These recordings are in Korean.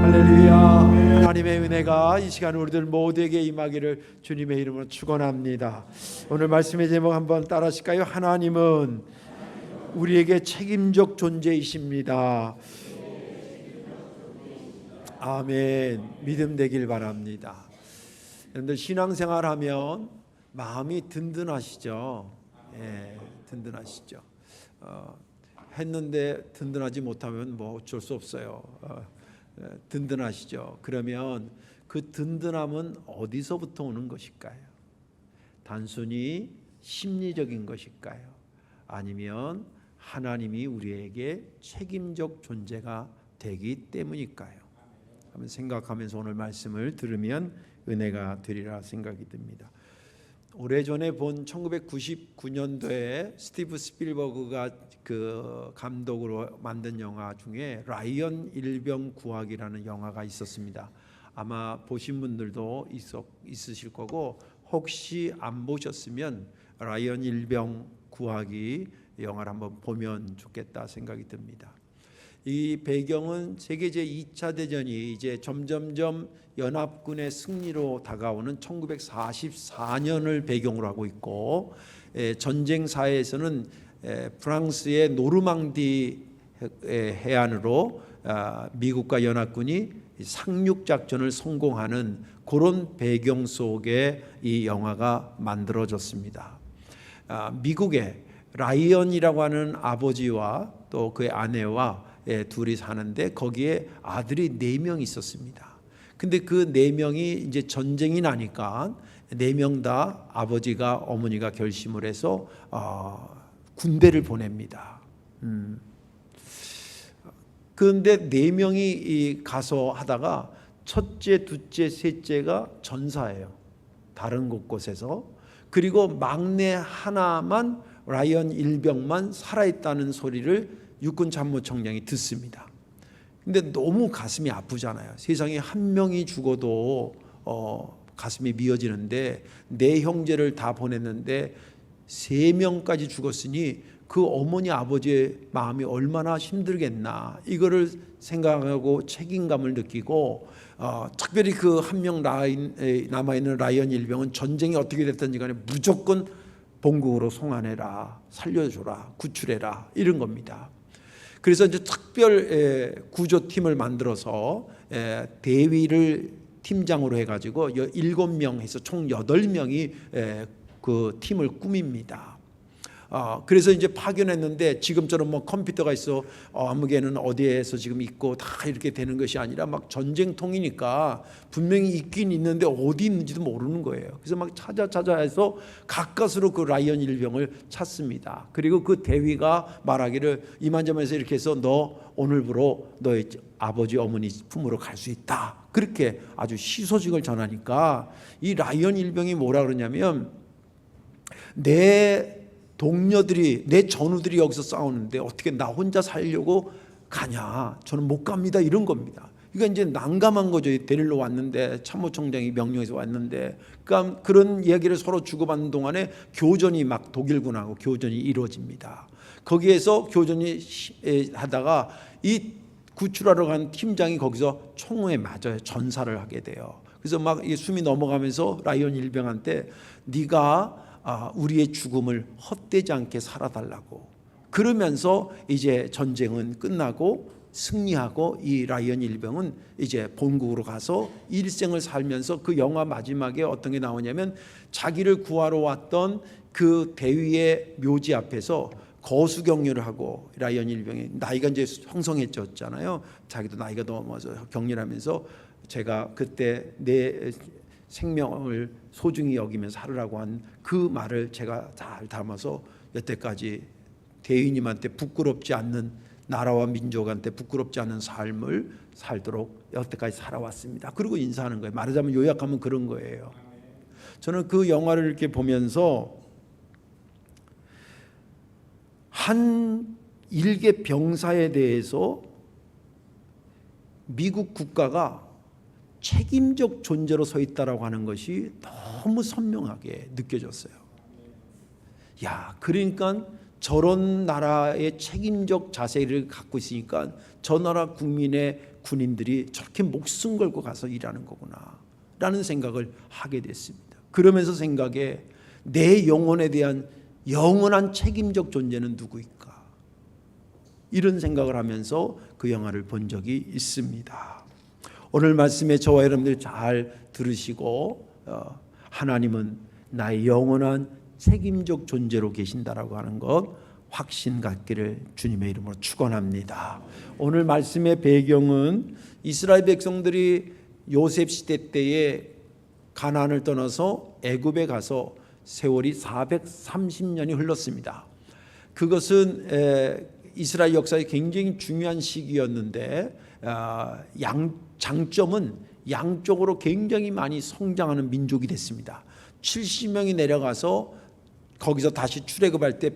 할렐루야. 하나님의 은혜가 이 시간 우리들 모두에게 임하기를 주님의 이름으로 축원합니다. 오늘 말씀의 제목 한번 따라 하실까요? 하나님은 우리에게 책임적 존재이십니다. 아멘. 믿음 되길 바랍니다. 여러분들 신앙생활하면 마음이 든든하시죠? 예, 든든하시죠. 했는데 든든하지 못하면 뭐 어쩔 수 없어요. 든든하시죠. 그러면 그 든든함은 어디서부터 오는 것일까요? 단순히 심리적인 것일까요? 아니면 하나님이 우리에게 책임적 존재가 되기 때문일까요? 한번 생각하면서 오늘 말씀을 들으면 은혜가 되리라 생각이 듭니다. 오래전에 본 1999년도에 스티브 스필버그가 그 감독으로 만든 영화 중에 라이언 일병 구하기라는 영화가 있었습니다. 아마 보신 분들도 있으실 거고, 혹시 안 보셨으면 라이언 일병 구하기 영화를 한번 보면 좋겠다 생각이 듭니다. 이 배경은 세계 제2차 대전이 이제 점점점 연합군의 승리로 다가오는 1944년을 배경으로 하고 있고, 전쟁사에서는 프랑스의 노르망디 해안으로 미국과 연합군이 상륙작전을 성공하는 그런 배경 속에 이 영화가 만들어졌습니다. 미국의 라이언이라고 하는 아버지와 또 그의 아내와 둘이 사는데 거기에 아들이 4명 있었습니다. 근데 그 4명이 이제 전쟁이 나니까 4명 다 아버지가 어머니가 결심을 해서 군대를 보냅니다. 그런데 4명이 가서 하다가 첫째, 둘째, 셋째가 전사예요. 다른 곳곳에서. 그리고 막내 하나만, 라이언 일병만 살아있다는 소리를 육군 참모총장이 듣습니다. 근데 너무 가슴이 아프잖아요. 세상에 한 명이 죽어도 가슴이 미어지는데, 내 형제를 다 보냈는데 3명까지 죽었으니 그 어머니 아버지의 마음이 얼마나 힘들겠나, 이거를 생각하고 책임감을 느끼고, 특별히 그 한 명 남아있는 라이언 일병은 전쟁이 어떻게 됐든지 간에 무조건 본국으로 송환해라, 살려줘라, 구출해라, 이런 겁니다. 그래서 이제 특별 구조팀을 만들어서 대위를 팀장으로 해가지고 7명 해서 총 8명이 그 팀을 꾸밉니다. 그래서 이제 파견했는데, 지금처럼 뭐 컴퓨터가 있어 아무개는 어디에서 지금 있고 다 이렇게 되는 것이 아니라 막 전쟁통이니까 분명히 있긴 있는데 어디 있는지도 모르는 거예요. 그래서 막 찾아 해서 가까스로 그 라이언 일병을 찾습니다. 그리고 그 대위가 말하기를 이만저만해서 이렇게 해서 너 오늘부로 너의 아버지 어머니 품으로 갈 수 있다, 그렇게 아주 희소식을 전하니까 이 라이언 일병이 뭐라 그러냐면, 내 동료들이, 내 전우들이 여기서 싸우는데 어떻게 나 혼자 살려고 가냐, 저는 못 갑니다, 이런 겁니다. 그러니까 이제 난감한 거죠. 데리러 왔는데, 참모총장이 명령해서 왔는데. 그러니까 그런 이야기를 서로 주고받는 동안에 교전이 막 독일군하고 교전이 이루어집니다. 거기에서 교전이 하다가 이 구출하러 간 팀장이 거기서 총에 맞아요. 전사를 하게 돼요. 그래서 막 숨이 넘어가면서 라이언 일병한테 네가 우리의 죽음을 헛되지 않게 살아달라고, 그러면서 이제 전쟁은 끝나고 승리하고 이 라이언 일병은 이제 본국으로 가서 일생을 살면서, 그 영화 마지막에 어떤 게 나오냐면, 자기를 구하러 왔던 그 대위의 묘지 앞에서 거수경례를 하고, 라이언 일병이 나이가 이제 형성해졌잖아요. 자기도 나이가 넘어서 격려를 하면서, 제가 그때 내 생명을 소중히 여기면서 살으라고 한 그 말을 제가 잘 담아서 여태까지 대위님한테 부끄럽지 않는, 나라와 민족한테 부끄럽지 않은 삶을 살도록 여태까지 살아왔습니다. 그리고 인사하는 거예요. 말하자면 요약하면 그런 거예요. 저는 그 영화를 이렇게 보면서 한 일개 병사에 대해서 미국 국가가 책임적 존재로 서 있다라고 하는 것이 너무 선명하게 느껴졌어요. 야, 그러니까 저런 나라의 책임적 자세를 갖고 있으니까 저 나라 국민의 군인들이 저렇게 목숨 걸고 가서 일하는 거구나 라는 생각을 하게 됐습니다. 그러면서 생각에 내 영혼에 대한 영원한 책임적 존재는 누구일까? 이런 생각을 하면서 그 영화를 본 적이 있습니다. 오늘 말씀에 저와 여러분들 잘 들으시고 하나님은 나의 영원한 책임적 존재로 계신다라고 하는 것 확신 갖기를 주님의 이름으로 축원합니다. 오늘 말씀의 배경은 이스라엘 백성들이 요셉 시대 때에 가나안을 떠나서 애굽에 가서 세월이 430년이 흘렀습니다. 그것은 이스라엘 역사에 굉장히 중요한 시기였는데 장점은 양쪽으로 굉장히 많이 성장하는 민족이 됐습니다. 70명이 내려가서 거기서 다시 출애굽할 때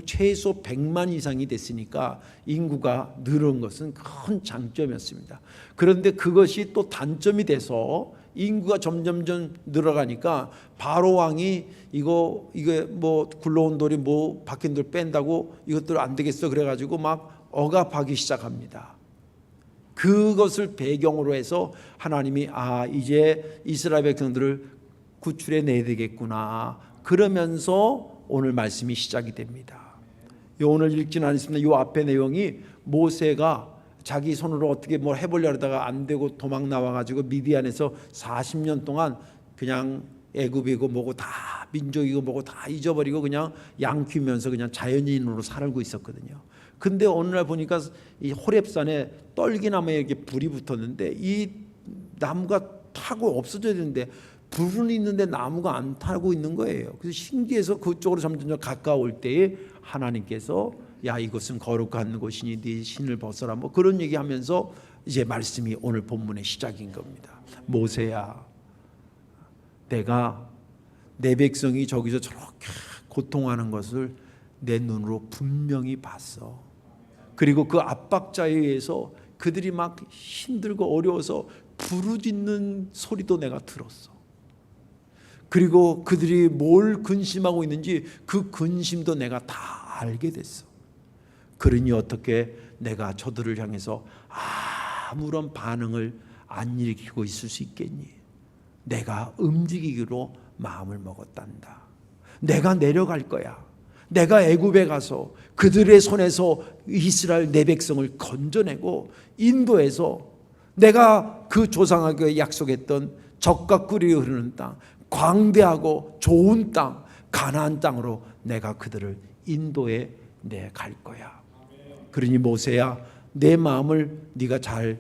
최소 100만 이상이 됐으니까 인구가 늘은 것은 큰 장점이었습니다. 그런데 그것이 또 단점이 돼서 인구가 점점점 늘어가니까 바로 왕이 이게 뭐 굴러온 돌이 뭐 박힌 돌 뺀다고 이것들 안 되겠어 그래가지고 막 억압하기 시작합니다. 그것을 배경으로 해서 하나님이 이제 이스라엘 백성들을 구출해 내야 되겠구나 그러면서 오늘 말씀이 시작이 됩니다. 오늘 읽지는 않습니다. 이 앞에 내용이 모세가 자기 손으로 어떻게 뭘 해보려고 하다가 안 되고 도망 나와가지고 미디안에서 40년 동안 그냥 애굽이고 뭐고 다 민족이고 뭐고 다 잊어버리고 그냥 양 키우면서 그냥 자연인으로 살고 있었거든요. 근데 어느 날 보니까 이 호렙산에 떨기나무에 이렇게 불이 붙었는데 이 나무가 타고 없어져야 되는데 불은 있는데 나무가 안 타고 있는 거예요. 그래서 신기해서 그쪽으로 점점 가까울 때에 하나님께서 야 이것은 거룩한 곳이니 네 신을 벗어라 뭐 그런 얘기하면서 이제 말씀이 오늘 본문의 시작인 겁니다. 모세야 내가 내 백성이 저기서 저렇게 고통하는 것을 내 눈으로 분명히 봤어. 그리고 그 압박자에 의해서 그들이 막 힘들고 어려워서 부르짖는 소리도 내가 들었어. 그리고 그들이 뭘 근심하고 있는지 그 근심도 내가 다 알게 됐어. 그러니 어떻게 내가 저들을 향해서 아무런 반응을 안 일으키고 있을 수 있겠니? 내가 움직이기로 마음을 먹었단다. 내가 내려갈 거야. 내가 애굽에 가서 그들의 손에서 이스라엘 내 백성을 건져내고 인도해서 내가 그 조상에게 약속했던 젖과 꿀이 흐르는 땅, 광대하고 좋은 땅, 가나안 땅으로 내가 그들을 인도해 내 갈 거야. 그러니 모세야 내 마음을 네가 잘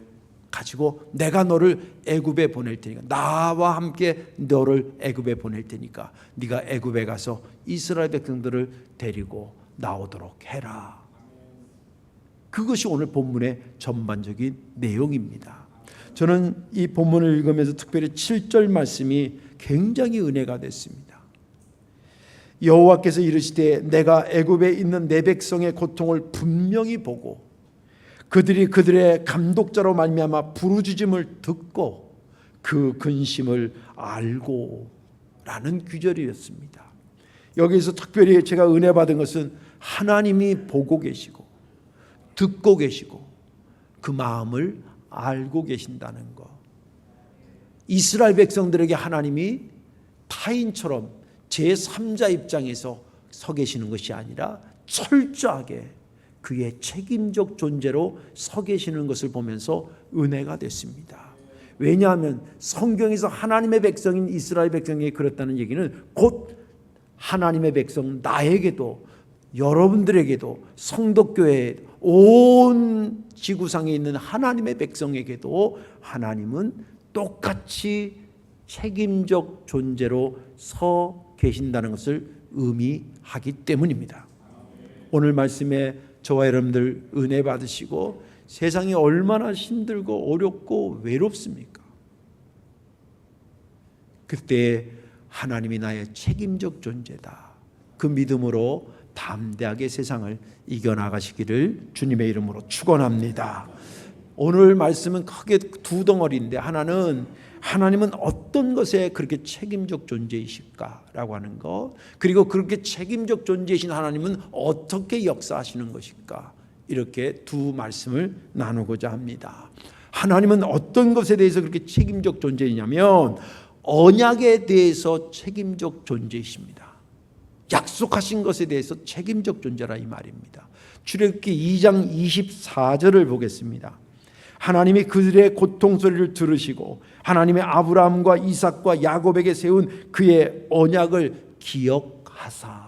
가지고 내가 너를 애굽에 보낼 테니까 나와 함께 너를 애굽에 보낼 테니까 네가 애굽에 가서 이스라엘 백성들을 데리고 나오도록 해라. 그것이 오늘 본문의 전반적인 내용입니다. 저는 이 본문을 읽으면서 특별히 7절 말씀이 굉장히 은혜가 됐습니다. 여호와께서 이르시되 내가 애굽에 있는 내 백성의 고통을 분명히 보고 그들이 그들의 감독자로 말미암아 부르짖음을 듣고 그 근심을 알고 라는 규절이었습니다. 여기서 특별히 제가 은혜 받은 것은 하나님이 보고 계시고 듣고 계시고 그 마음을 알고 계신다는 것. 이스라엘 백성들에게 하나님이 타인처럼 제3자 입장에서 서 계시는 것이 아니라 철저하게 그의 책임적 존재로 서 계시는 것을 보면서 은혜가 됐습니다. 왜냐하면 성경에서 하나님의 백성인 이스라엘 백성에게 그렇다는 얘기는 곧 하나님의 백성 나에게도 여러분들에게도 성도교회 온 지구상에 있는 하나님의 백성에게도 하나님은 똑같이 책임적 존재로 서 계신다는 것을 의미하기 때문입니다. 오늘 말씀에 저와 여러분들 은혜 받으시고 세상이 얼마나 힘들고 어렵고 외롭습니까? 그때 하나님이 나의 책임적 존재다. 그 믿음으로 담대하게 세상을 이겨나가시기를 주님의 이름으로 축원합니다. 오늘 말씀은 크게 두 덩어리인데 하나님은 어떤 것에 그렇게 책임적 존재이실까라고 하는 것, 그리고 그렇게 책임적 존재이신 하나님은 어떻게 역사하시는 것일까, 이렇게 두 말씀을 나누고자 합니다. 하나님은 어떤 것에 대해서 그렇게 책임적 존재이냐면 언약에 대해서 책임적 존재이십니다. 약속하신 것에 대해서 책임적 존재라 이 말입니다. 출애굽기 2장 24절을 보겠습니다. 하나님이 그들의 고통 소리를 들으시고 하나님의 아브라함과 이삭과 야곱에게 세운 그의 언약을 기억하사.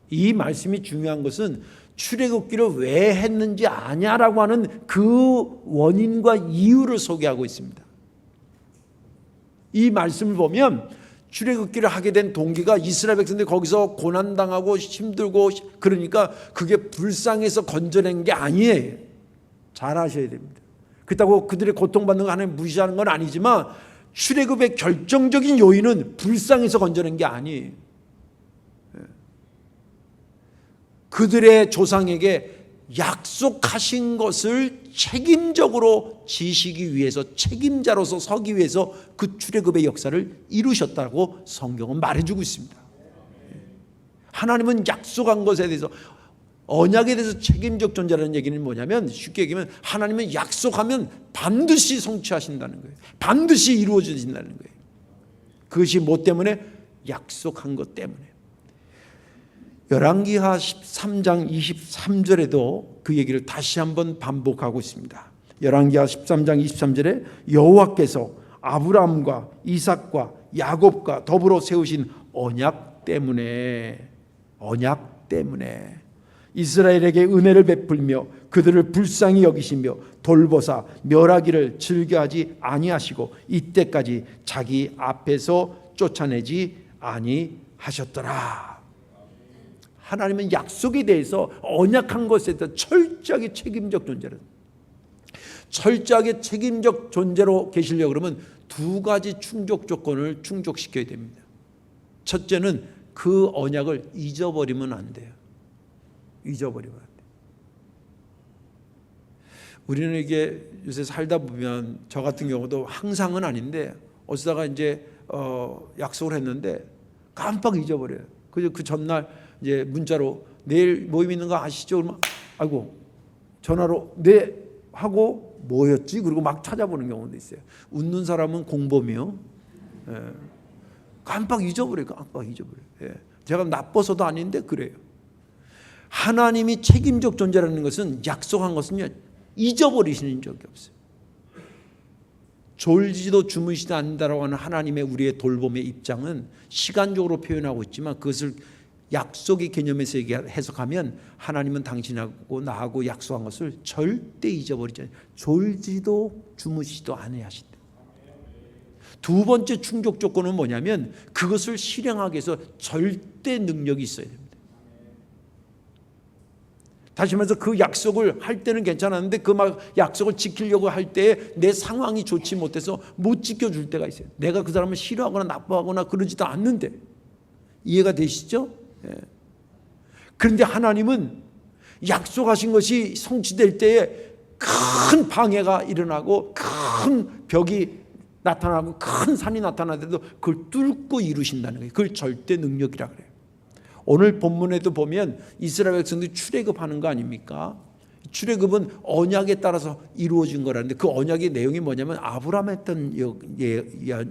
이 말씀이 중요한 것은 출애굽기를 왜 했는지 아냐라고 하는 그 원인과 이유를 소개하고 있습니다. 이 말씀을 보면 출애굽기를 하게 된 동기가 이스라엘 백성들이 거기서 고난당하고 힘들고 그러니까 그게 불쌍해서 건져낸 게 아니에요. 잘 아셔야 됩니다. 그렇다고 그들의 고통받는 거 하나님 무시하는 건 아니지만 출애굽의 결정적인 요인은 불쌍해서 건져낸 게 아니에요. 그들의 조상에게 약속하신 것을 책임적으로 지시기 위해서 책임자로서 서기 위해서 그 출애굽의 역사를 이루셨다고 성경은 말해주고 있습니다. 하나님은 약속한 것에 대해서 언약에 대해서 책임적 존재라는 얘기는 뭐냐면 쉽게 얘기하면 하나님은 약속하면 반드시 성취하신다는 거예요. 반드시 이루어진다는 거예요. 그것이 뭐 때문에? 약속한 것 때문에. 열왕기하 13장 23절에도 그 얘기를 다시 한번 반복하고 있습니다. 열왕기하 13장 23절에 여호와께서 아브라함과 이삭과 야곱과 더불어 세우신 언약 때문에 이스라엘에게 은혜를 베풀며 그들을 불쌍히 여기시며 돌보사 멸하기를 즐겨하지 아니하시고 이때까지 자기 앞에서 쫓아내지 아니하셨더라. 하나님은 약속에 대해서 언약한 것에 대해서 철저하게 책임적 존재를 철저하게 책임적 존재로 계시려고 그러면 두 가지 충족 조건을 충족시켜야 됩니다. 첫째는 그 언약을 잊어버리면 안 돼요. 잊어버리면 안 돼요. 우리는 이게 요새 살다 보면 저 같은 경우도 항상은 아닌데 어쩌다가 이제 약속을 했는데 깜빡 잊어버려요. 그래서 그 전날 이제 문자로 내일 모임 있는 거 아시죠? 그러면 아이고 전화로 네 하고 뭐였지? 그리고 막 찾아보는 경우도 있어요. 웃는 사람은 공범이요. 예. 깜빡 잊어버려요. 깜빡 잊어버려요. 예. 제가 나빠서도 아닌데 그래요. 하나님이 책임적 존재라는 것은 약속한 것은 잊어버리시는 적이 없어요. 졸지도 주무시지 않는다라고 하는 하나님의 우리의 돌봄의 입장은 시간적으로 표현하고 있지만 그것을 약속의 개념에서 해석하면 하나님은 당신하고 나하고 약속한 것을 절대 잊어버리지 않아요. 졸지도 주무시지도 아니하신다. 두 번째 충족 조건은 뭐냐면 그것을 실행하기 위해서 절대 능력이 있어야 됩니다. 다시 말해서 그 약속을 할 때는 괜찮았는데 그 막 약속을 지키려고 할 때에 내 상황이 좋지 못해서 못 지켜줄 때가 있어요. 내가 그 사람을 싫어하거나 나빠하거나 그러지도 않는데. 이해가 되시죠? 예. 그런데 하나님은 약속하신 것이 성취될 때에 큰 방해가 일어나고 큰 벽이 나타나고 큰 산이 나타나더라도 그걸 뚫고 이루신다는 거예요. 그걸 절대 능력이라 그래요. 오늘 본문에도 보면 이스라엘 백성들이 출애굽하는 거 아닙니까? 출애굽은 언약에 따라서 이루어진 거라는데 그 언약의 내용이 뭐냐면 아브라함 했던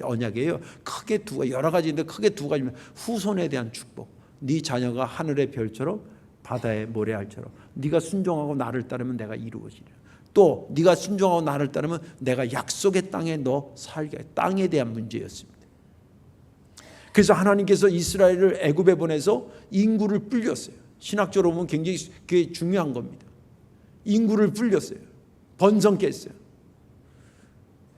언약이에요. 크게 여러 가지인데 크게 두 가지입니다. 후손에 대한 축복. 네 자녀가 하늘의 별처럼 바다의 모래알처럼 네가 순종하고 나를 따르면 내가 이루어지리라. 또 네가 순종하고 나를 따르면 내가 약속의 땅에 너 살게. 땅에 대한 문제였습니다. 그래서 하나님께서 이스라엘을 애굽에 보내서 인구를 불렸어요. 신학적으로 보면 굉장히 그게 중요한 겁니다. 인구를 불렸어요. 번성케 했어요.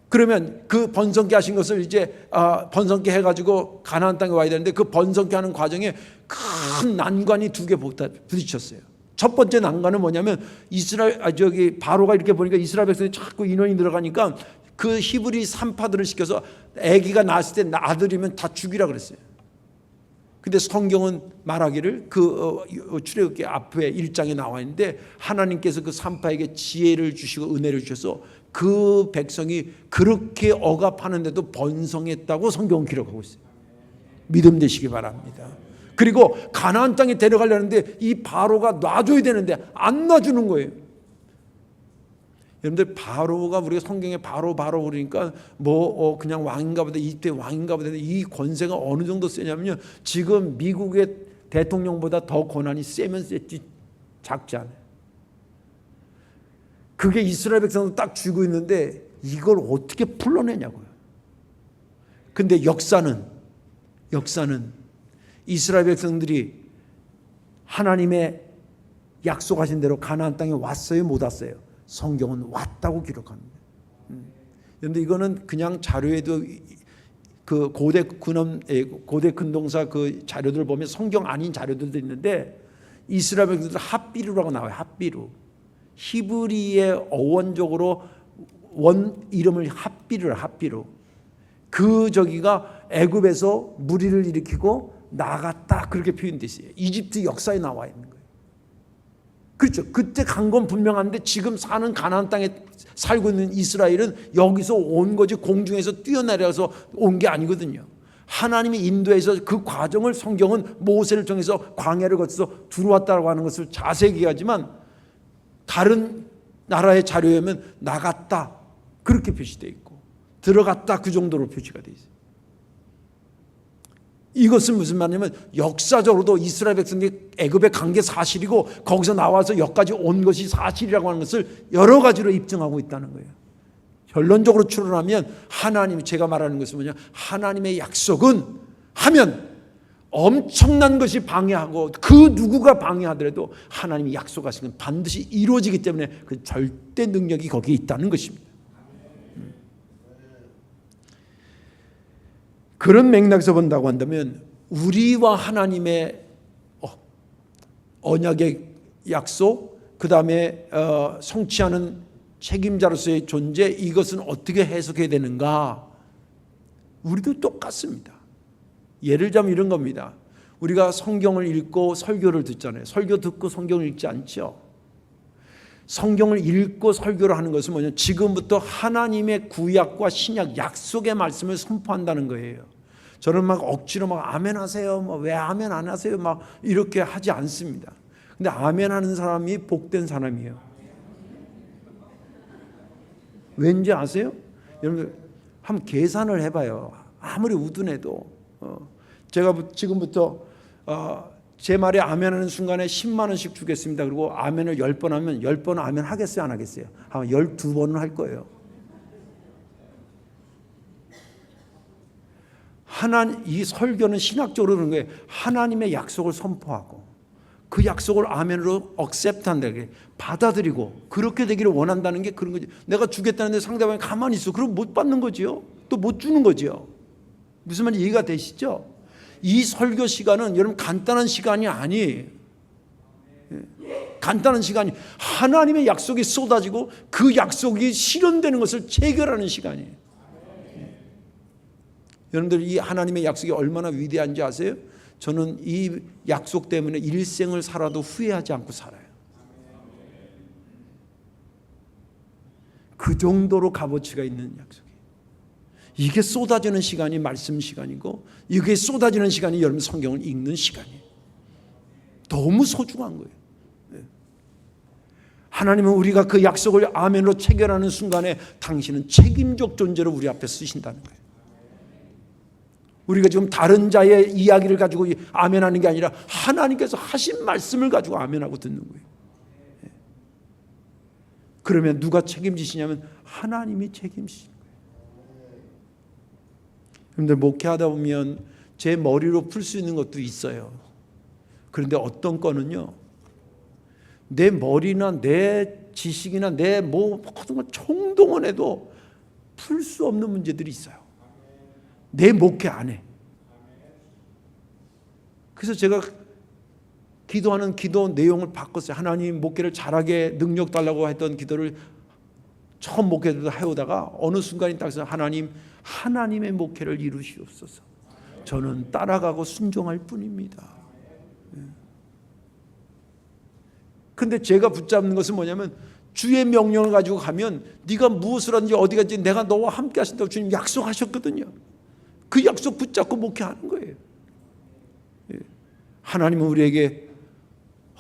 그러면 그 번성케 하신 것을 이제 번성케 해가지고 가나안 땅에 와야 되는데 그 번성케 하는 과정에 큰 난관이 두 개 부딪혔어요. 첫 번째 난관은 뭐냐면 바로가 이렇게 보니까 이스라엘 백성이 자꾸 인원이 늘어가니까 그 히브리 산파들을 시켜서 아기가 낳았을 때 아들이면 다 죽이라 그랬어요. 근데 성경은 말하기를 그 출애굽기 앞에 1장에 나와 있는데 하나님께서 그 산파에게 지혜를 주시고 은혜를 주셔서 그 백성이 그렇게 억압하는데도 번성했다고 성경은 기록하고 있어요. 믿음 되시기 바랍니다. 그리고 가나안 땅에 데려가려는데 이 바로가 놔줘야 되는데 안 놔주는 거예요. 여러분들 바로가 우리가 성경에 바로 그러니까 그냥 왕인가 보다, 이집트의 왕인가 보다, 이 권세가 어느 정도 세냐면요, 지금 미국의 대통령보다 더 권한이 세면 셌지 작지 않아요. 그게 이스라엘 백성도 딱 쥐고 있는데 이걸 어떻게 풀러내냐고요. 근데 역사는 이스라엘 백성들이 하나님의 약속하신 대로 가나안 땅에 왔어요, 못 왔어요? 성경은 왔다고 기록합니다. 그런데 이거는 그냥 자료에도 그 고대 근동사 그 자료들 보면 성경 아닌 자료들도 있는데 이스라엘 백성들 핫비루라고 나와요. 핫비루. 히브리의 어원적으로 원 이름을 핫비루. 그 저기가 애굽에서 무리를 일으키고 나갔다 그렇게 표현돼 있어요. 이집트 역사에 나와 있는 거예요. 그렇죠. 그때 간 건 분명한데 지금 사는 가나안 땅에 살고 있는 이스라엘은 여기서 온 거지 공중에서 뛰어내려서 온 게 아니거든요. 하나님이 인도해서 그 과정을 성경은 모세를 통해서 광야를 거쳐서 들어왔다고 하는 것을 자세히 얘기하지만 다른 나라의 자료에 보면 나갔다 그렇게 표시되어 있고 들어갔다 그 정도로 표시가 되어 있어요. 이것은 무슨 말이냐면 역사적으로도 이스라엘 백성이 애굽에 간 게 사실이고 거기서 나와서 여기까지 온 것이 사실이라고 하는 것을 여러 가지로 입증하고 있다는 거예요. 결론적으로 추론하면 하나님이, 제가 말하는 것은 뭐냐, 하나님의 약속은 하면 엄청난 것이 방해하고 그 누구가 방해하더라도 하나님이 약속하신 건 반드시 이루어지기 때문에 그 절대 능력이 거기에 있다는 것입니다. 그런 맥락에서 본다고 한다면 우리와 하나님의 언약의 약속, 그 다음에 성취하는 책임자로서의 존재, 이것은 어떻게 해석해야 되는가? 우리도 똑같습니다. 예를 들자면 이런 겁니다. 우리가 성경을 읽고 설교를 듣잖아요. 설교 듣고 성경을 읽지 않죠. 성경을 읽고 설교를 하는 것은 뭐냐, 지금부터 하나님의 구약과 신약 약속의 말씀을 선포한다는 거예요. 저는 막 억지로 막 아멘 하세요, 왜 아멘 안 하세요, 막 이렇게 하지 않습니다. 근데 아멘 하는 사람이 복된 사람이에요. 왠지 아세요? 여러분 한번 계산을 해봐요. 아무리 우둔해도 제가 지금부터 제 말에 아멘하는 순간에 10만 원씩 주겠습니다. 그리고 아멘을 10번 하면 10번 아멘 하겠어요, 안 하겠어요? 아마 12번은 할 거예요. 이 설교는 신학적으로 그런 거예요. 하나님의 약속을 선포하고 그 약속을 아멘으로 accept한다는 게 받아들이고 그렇게 되기를 원한다는 게 그런 거죠. 내가 주겠다는데 상대방이 가만히 있어. 그럼 못 받는 거지요. 또 못 주는 거지요. 무슨 말인지 이해가 되시죠? 이 설교 시간은 여러분 간단한 시간이 아니에요. 간단한 시간이 하나님의 약속이 쏟아지고 그 약속이 실현되는 것을 체결하는 시간이에요. 여러분들 이 하나님의 약속이 얼마나 위대한지 아세요? 저는 이 약속 때문에 일생을 살아도 후회하지 않고 살아요. 그 정도로 값어치가 있는 약속이에요. 이게 쏟아지는 시간이 말씀 시간이고 이게 쏟아지는 시간이 여러분 성경을 읽는 시간이에요. 너무 소중한 거예요. 하나님은 우리가 그 약속을 아멘으로 체결하는 순간에 당신은 책임적 존재로 우리 앞에 쓰신다는 거예요. 우리가 지금 다른 자의 이야기를 가지고 아멘하는 게 아니라 하나님께서 하신 말씀을 가지고 아멘하고 듣는 거예요. 그러면 누가 책임지시냐면 하나님이 책임지시는 거예요. 그런데 목회하다 보면 제 머리로 풀 수 있는 것도 있어요. 그런데 어떤 거는요, 내 머리나 내 지식이나 내 모든 걸 총동원해도 풀 수 없는 문제들이 있어요. 내 목회 안에. 그래서 제가 기도하는 기도 내용을 바꿨어요. 하나님 목회를 잘하게 능력 달라고 했던 기도를 처음 목회도 해오다가 어느 순간이 딱 해서 하나님의 목회를 이루시옵소서. 저는 따라가고 순종할 뿐입니다. 근데 제가 붙잡는 것은 뭐냐면 주의 명령을 가지고 가면 네가 무엇을 하든지 어디 가든지 내가 너와 함께 하신다고 주님 약속하셨거든요. 그 약속 붙잡고 목회하는 거예요. 하나님은 우리에게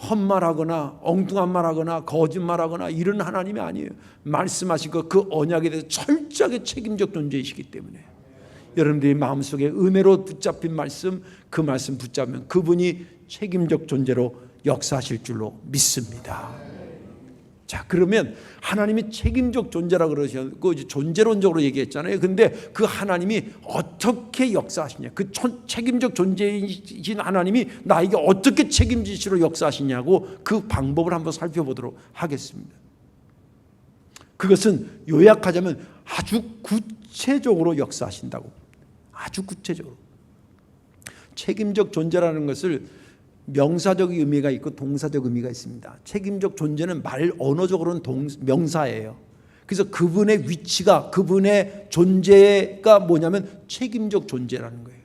헛말하거나 엉뚱한 말하거나 거짓말하거나 이런 하나님이 아니에요. 말씀하신 그 언약에 대해서 철저하게 책임적 존재이시기 때문에 여러분들이 마음속에 은혜로 붙잡힌 말씀, 그 말씀 붙잡으면 그분이 책임적 존재로 역사하실 줄로 믿습니다. 자, 그러면 하나님이 책임적 존재라고 그러셨고 존재론적으로 얘기했잖아요. 근데 그 하나님이 어떻게 역사하시냐, 그 책임적 존재이신 하나님이 나에게 어떻게 책임지시로 역사하시냐고 그 방법을 한번 살펴보도록 하겠습니다. 그것은 요약하자면 아주 구체적으로 역사하신다고. 아주 구체적으로. 책임적 존재라는 것을 명사적 의미가 있고 동사적 의미가 있습니다. 책임적 존재는 말 언어적으로는 명사예요. 그래서 그분의 위치가, 그분의 존재가 뭐냐면 책임적 존재라는 거예요.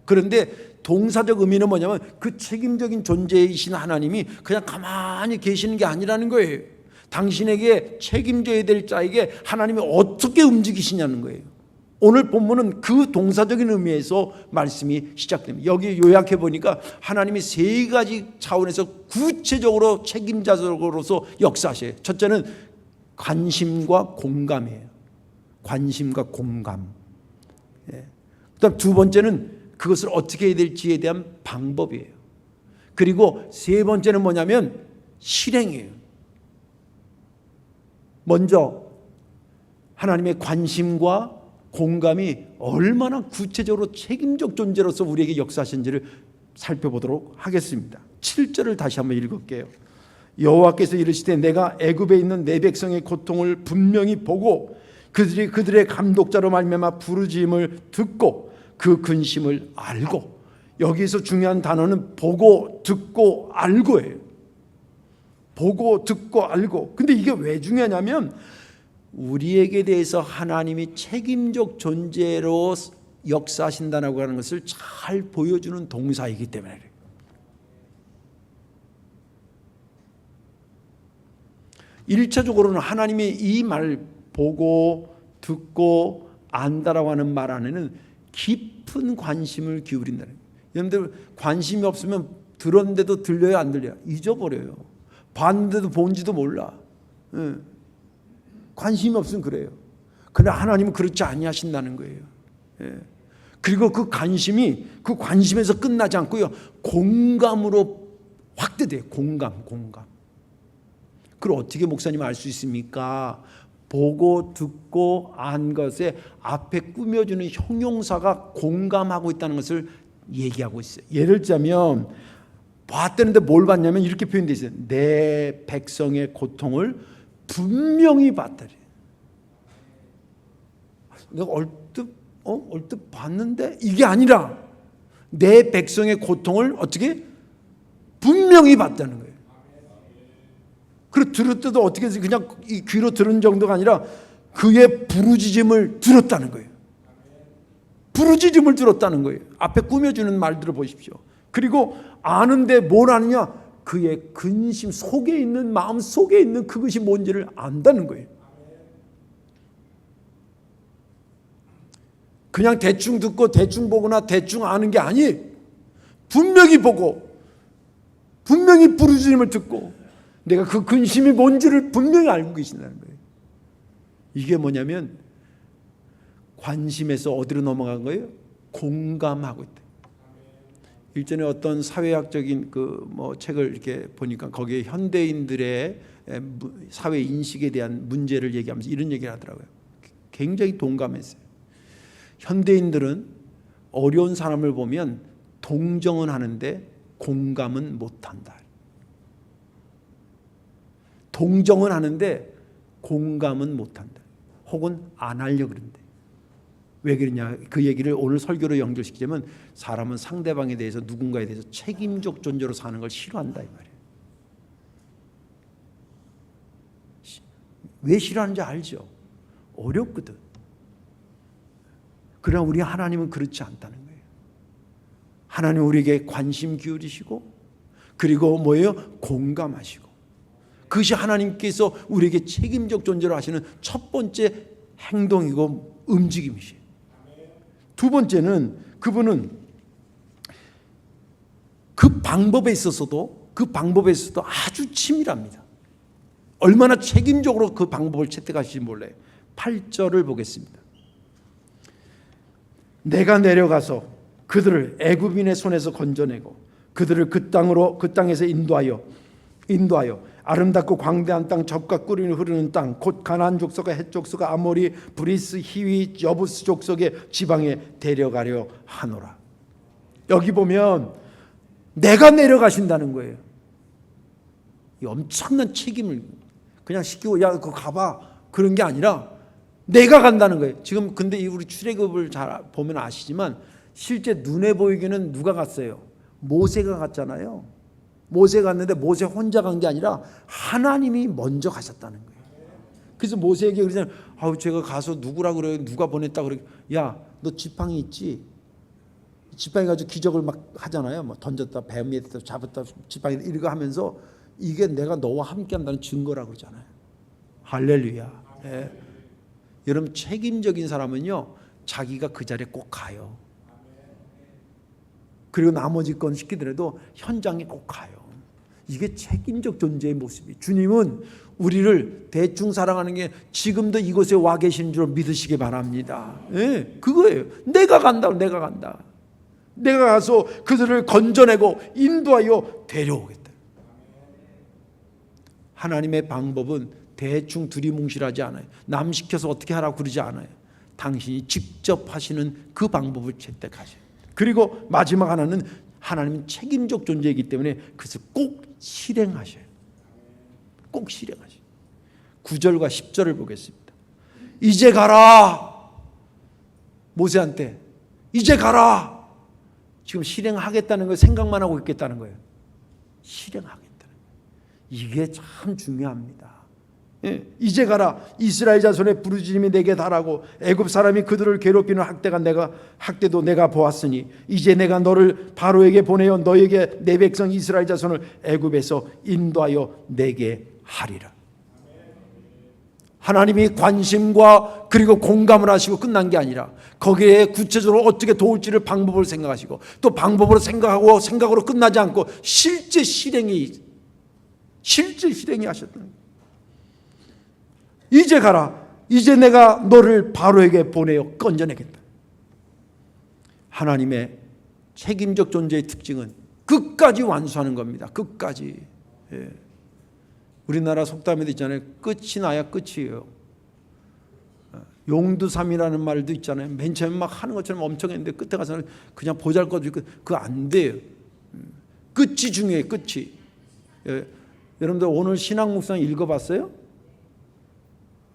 그런데 동사적 의미는 뭐냐면 그 책임적인 존재이신 하나님이 그냥 가만히 계시는 게 아니라는 거예요. 당신에게 책임져야 될 자에게 하나님이 어떻게 움직이시냐는 거예요. 오늘 본문은 그 동사적인 의미에서 말씀이 시작됩니다. 여기 요약해 보니까 하나님이 세 가지 차원에서 구체적으로 책임자적으로서 역사하셔요. 첫째는 관심과 공감이에요. 관심과 공감. 그다음 두 번째는 그것을 어떻게 해야 될지에 대한 방법이에요. 그리고 세 번째는 뭐냐면 실행이에요. 먼저 하나님의 관심과 공감이 얼마나 구체적으로 책임적 존재로서 우리에게 역사하신지를 살펴보도록 하겠습니다. 7절을 다시 한번 읽을게요. 여호와께서 이르시되 내가 애굽에 있는 내 백성의 고통을 분명히 보고 그들의 감독자로 말미암아 부르짖음을 듣고 그 근심을 알고. 여기서 중요한 단어는 보고 듣고 알고예요. 보고 듣고 알고. 근데 이게 왜 중요하냐면 우리에게 대해서 하나님이 책임적 존재로 역사하신다고 하는 것을 잘 보여주는 동사이기 때문에 그래요. 일차적으로는 하나님이 이 말 보고 듣고 안다라고 하는 말 안에는 깊은 관심을 기울인다는 거예요. 여러분들 관심이 없으면 들었는데도 들려요, 안 들려요? 잊어버려요. 봤는데도 본지도 몰라. 관심이 없으면 그래요. 그러나 하나님은 그렇지 아니하신다는 거예요. 그리고 그 관심에서 끝나지 않고요, 공감으로 확대돼요. 공감. 그걸 어떻게 목사님 알 수 있습니까? 보고 듣고 안 것에 앞에 꾸며주는 형용사가 공감하고 있다는 것을 얘기하고 있어요. 예를 들자면 봤다는데 뭘 봤냐면 이렇게 표현되어 있어요. 내 백성의 고통을 분명히 봤다래. 내가 얼뜻 봤는데 이게 아니라 내 백성의 고통을 어떻게 분명히 봤다는 거예요. 그리고 들을 때도 어떻게 그냥 이 귀로 들은 정도가 아니라 그의 부르짖음을 들었다는 거예요. 부르짖음을 들었다는 거예요. 앞에 꾸며주는 말들을 보십시오. 그리고 아는데 뭘 아느냐? 그의 근심 속에 있는, 마음 속에 있는 그것이 뭔지를 안다는 거예요. 그냥 대충 듣고 대충 보거나 대충 아는 게 아니에요. 분명히 보고 분명히 부르짖음을 듣고 내가 그 근심이 뭔지를 분명히 알고 계신다는 거예요. 이게 뭐냐면 관심에서 어디로 넘어간 거예요? 공감하고 있다. 일전에 어떤 사회학적인 책을 이렇게 보니까 거기에 현대인들의 사회 인식에 대한 문제를 얘기하면서 이런 얘기를 하더라고요. 굉장히 동감했어요. 현대인들은 어려운 사람을 보면 동정은 하는데 공감은 못한다. 동정은 하는데 공감은 못한다. 혹은 안 하려고 그런대. 왜 그러냐? 그 얘기를 오늘 설교로 연결시키자면 사람은 상대방에 대해서 누군가에 대해서 책임적 존재로 사는 걸 싫어한다 이 말이에요. 왜 싫어하는지 알죠? 어렵거든. 그러나 우리 하나님은 그렇지 않다는 거예요. 하나님은 우리에게 관심 기울이시고 그리고 뭐예요? 공감하시고 그것이 하나님께서 우리에게 책임적 존재로 하시는 첫 번째 행동이고 움직임이시에요. 두 번째는 그분은 그 방법에 있어서도 그 방법에서도 아주 치밀합니다. 얼마나 책임적으로 그 방법을 채택하실지 몰라요. 8절을 보겠습니다. 내가 내려가서 그들을 애굽인의 손에서 건져내고 그들을 그 땅에서 인도하여 아름답고 광대한 땅, 젖과 꿀이 흐르는 땅, 곧 가나안 족속과 헷 족속과 아모리, 브리스, 히위, 여부스 족속의 지방에 데려가려 하노라. 여기 보면 내가 내려가신다는 거예요. 이 엄청난 책임을 그냥 시키고 야 그거 가봐 그런 게 아니라 내가 간다는 거예요. 지금 근데 우리 출애굽을 잘 보면 아시지만 실제 눈에 보이기는 누가 갔어요? 모세가 갔잖아요. 모세가 갔는데 모세 혼자 간 게 아니라 하나님이 먼저 가셨다는 거예요. 그래서 모세에게 그러잖아요. 아우 제가 가서 누구라 그래요? 누가 보냈다 그래? 야 너 지팡이 있지? 지팡이 가지고 기적을 막 하잖아요. 뭐 던졌다 뱀 밑에다 잡았다 지팡이 이거 하면서 이게 내가 너와 함께한다는 증거라고 그러잖아요. 할렐루야. 예. 여러분 책임적인 사람은요 자기가 그 자리에 꼭 가요. 그리고 나머지 건 시키더라도 현장에 꼭 가요. 이게 책임적 존재의 모습이. 주님은 우리를 대충 사랑하는 게 지금도 이곳에 와 계신 줄 믿으시기 바랍니다. 예, 그거예요. 내가 간다. 내가 간다. 내가 가서 그들을 건져내고 인도하여 데려오겠다. 하나님의 방법은 대충 두리뭉실하지 않아요. 남 시켜서 어떻게 하라고 그러지 않아요. 당신이 직접 하시는 그 방법을 채택하셔요. 그리고 마지막 하나는 하나님은 책임적 존재이기 때문에 그것을 꼭 실행하셔요. 꼭 실행하셔요. 9절과 10절을 보겠습니다. 이제 가라. 모세한테 이제 가라. 지금 실행하겠다는 걸 생각만 하고 있겠다는 거예요. 실행하겠다는 거예요. 이게 참 중요합니다. 예, 이제 가라. 이스라엘 자손의 부르짖음이 내게 달하고 애굽 사람이 그들을 괴롭히는 학대도 내가 보았으니 이제 내가 너를 바로에게 보내어 너에게 내 백성 이스라엘 자손을 애굽에서 인도하여 내게 하리라. 하나님이 관심과 그리고 공감을 하시고 끝난 게 아니라 거기에 구체적으로 어떻게 도울지를 방법을 생각하시고 또 방법으로 생각하고 생각으로 끝나지 않고 실제 실행이 하셨다는 거예요. 이제 가라. 이제 내가 너를 바로에게 보내어 건져내겠다. 하나님의 책임적 존재의 특징은 끝까지 완수하는 겁니다. 끝까지. 예. 우리나라 속담에도 있잖아요. 끝이 나야 끝이에요. 용두삼이라는 말도 있잖아요. 맨 처음에 막 하는 것처럼 엄청 했는데 끝에 가서는 그냥 보잘것없이 그거 안 돼요. 끝이 중요해요. 끝이. 예. 여러분들 오늘 신앙 묵상 읽어봤어요?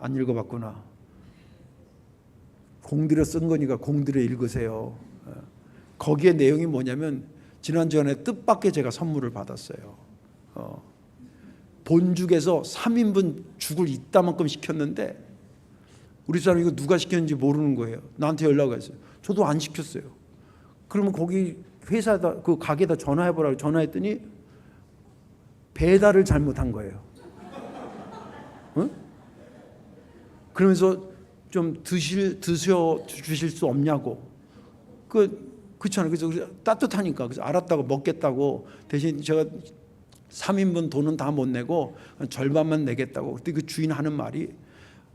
안 읽어봤구나. 공들여 쓴 거니까 공들여 읽으세요. 거기에 내용이 뭐냐면 지난주에 뜻밖의 제가 선물을 받았어요. 본죽에서 3인분 죽을 이따만큼 시켰는데 우리 사람 이거 누가 시켰는지 모르는 거예요. 나한테 연락이 왔어요. 저도 안 시켰어요. 그러면 거기 회사에다 그 가게에다 전화해보라고 전화했더니 배달을 잘못한 거예요. 응? 그러면서 좀 주실 수 없냐고. 그렇잖아요. 그래서 따뜻하니까 그래서 알았다고 먹겠다고 대신 제가 3인분 돈은 다 못 내고 절반만 내겠다고. 그때 그 주인 하는 말이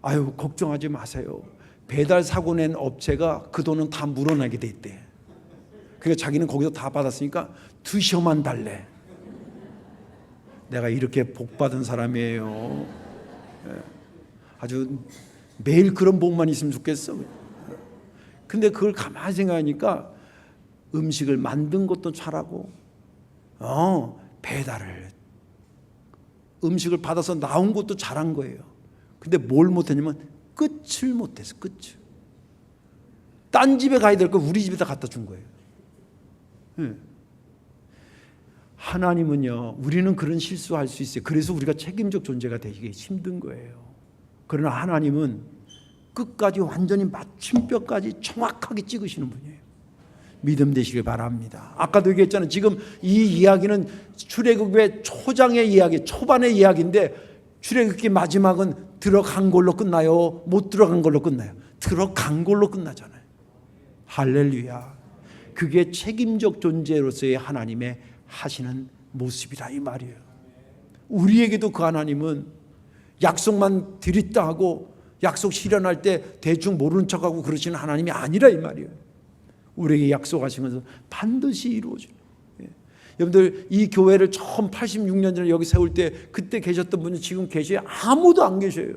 아유 걱정하지 마세요. 배달 사고 낸 업체가 그 돈은 다 물어내게 돼 있대. 그러니까 자기는 거기서 다 받았으니까 드셔만 달래. 내가 이렇게 복 받은 사람이에요. 아주 매일 그런 복만 있으면 좋겠어. 근데 그걸 가만히 생각하니까 음식을 만든 것도 잘하고 배달을 음식을 받아서 나온 것도 잘한 거예요. 근데 뭘 못했냐면 끝을 못했어. 끝을. 딴 집에 가야 될 거 우리 집에다 갖다 준 거예요. 하나님은요, 우리는 그런 실수할 수 있어요. 그래서 우리가 책임적 존재가 되기 힘든 거예요. 그러나 하나님은 끝까지 완전히 맞춤뼈까지 정확하게 찍으시는 분이에요. 믿음 되시길 바랍니다. 아까도 얘기했잖아요. 지금 이 이야기는 출애굽의 초장의 이야기, 초반의 이야기인데 출애굽기 마지막은 들어간 걸로 끝나요? 못 들어간 걸로 끝나요? 들어간 걸로 끝나잖아요. 할렐루야. 그게 책임적 존재로서의 하나님의 하시는 모습이라 이 말이에요. 우리에게도 그 하나님은 약속만 드렸다 하고 약속 실현할 때 대충 모르는 척하고 그러시는 하나님이 아니라 이 말이에요. 우리에게 약속하신 것은 반드시 이루어져요. 여러분들 이 교회를 처음 86년 전에 여기 세울 때 그때 계셨던 분이 지금 계셔요? 아무도 안 계셔요.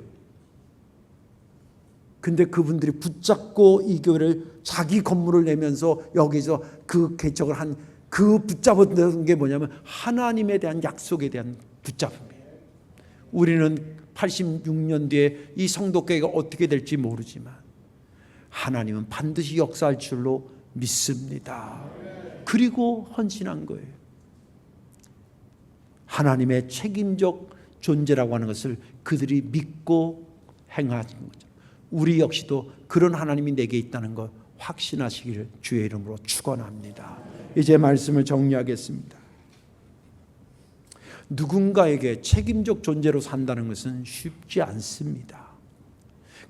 근데 그분들이 붙잡고 이 교회를 자기 건물을 내면서 여기서 그 개척을 한 그 붙잡았던 게 뭐냐면 하나님에 대한 약속에 대한 붙잡음이에요. 우리는 86년 뒤에 이 성도교회가 어떻게 될지 모르지만 하나님은 반드시 역사할 줄로 믿습니다. 그리고 헌신한 거예요. 하나님의 책임적 존재라고 하는 것을 그들이 믿고 행하는 거죠. 우리 역시도 그런 하나님이 내게 있다는 것 확신하시기를 주의 이름으로 축원합니다. 이제 말씀을 정리하겠습니다. 누군가에게 책임적 존재로 산다는 것은 쉽지 않습니다.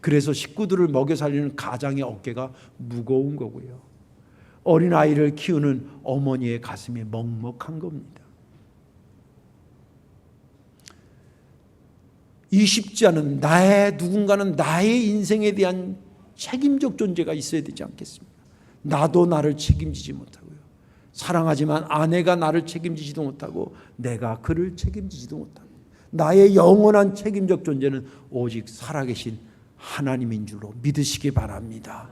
그래서 식구들을 먹여 살리는 가장의 어깨가 무거운 거고요. 어린아이를 키우는 어머니의 가슴이 먹먹한 겁니다. 이 쉽지 않은 누군가는 나의 인생에 대한 책임적 존재가 있어야 되지 않겠습니까? 나도 나를 책임지지 못하고요. 사랑하지만 아내가 나를 책임지지도 못하고 내가 그를 책임지지도 못하고 나의 영원한 책임적 존재는 오직 살아계신 하나님인 줄로 믿으시기 바랍니다.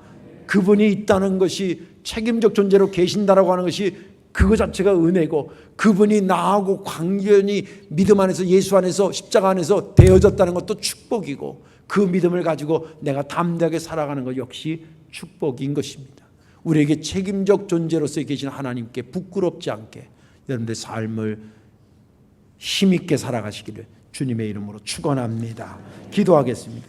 그분이 있다는 것이 책임적 존재로 계신다라고 하는 것이 그거 자체가 은혜고 그분이 나하고 관계연히 믿음 안에서 예수 안에서 십자가 안에서 되어졌다는 것도 축복이고 그 믿음을 가지고 내가 담대하게 살아가는 것 역시 축복인 것입니다. 우리에게 책임적 존재로서 계신 하나님께 부끄럽지 않게 여러분들의 삶을 힘있게 살아가시기를 주님의 이름으로 축원합니다. 기도하겠습니다.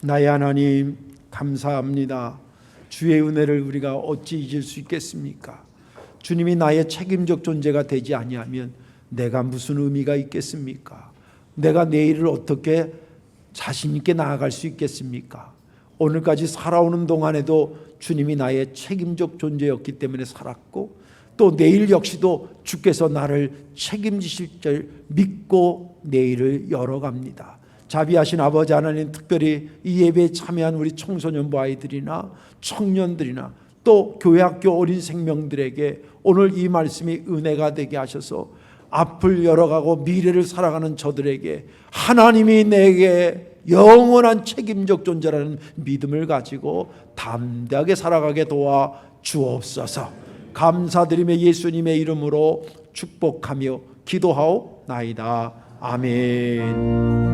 나의 하나님 감사합니다. 주의 은혜를 우리가 어찌 잊을 수 있겠습니까? 주님이 나의 책임적 존재가 되지 아니하면 내가 무슨 의미가 있겠습니까? 내가 내일을 어떻게 자신 있게 나아갈 수 있겠습니까? 오늘까지 살아오는 동안에도 주님이 나의 책임적 존재였기 때문에 살았고 또 내일 역시도 주께서 나를 책임지실 줄 믿고 내일을 열어갑니다. 자비하신 아버지 하나님, 특별히 이 예배에 참여한 우리 청소년부 아이들이나 청년들이나 또 교회 학교 어린 생명들에게 오늘 이 말씀이 은혜가 되게 하셔서 앞을 열어가고 미래를 살아가는 저들에게 하나님이 내게 영원한 책임적 존재라는 믿음을 가지고 담대하게 살아가게 도와 주옵소서. 감사드리며 예수님의 이름으로 축복하며 기도하옵나이다. 아멘.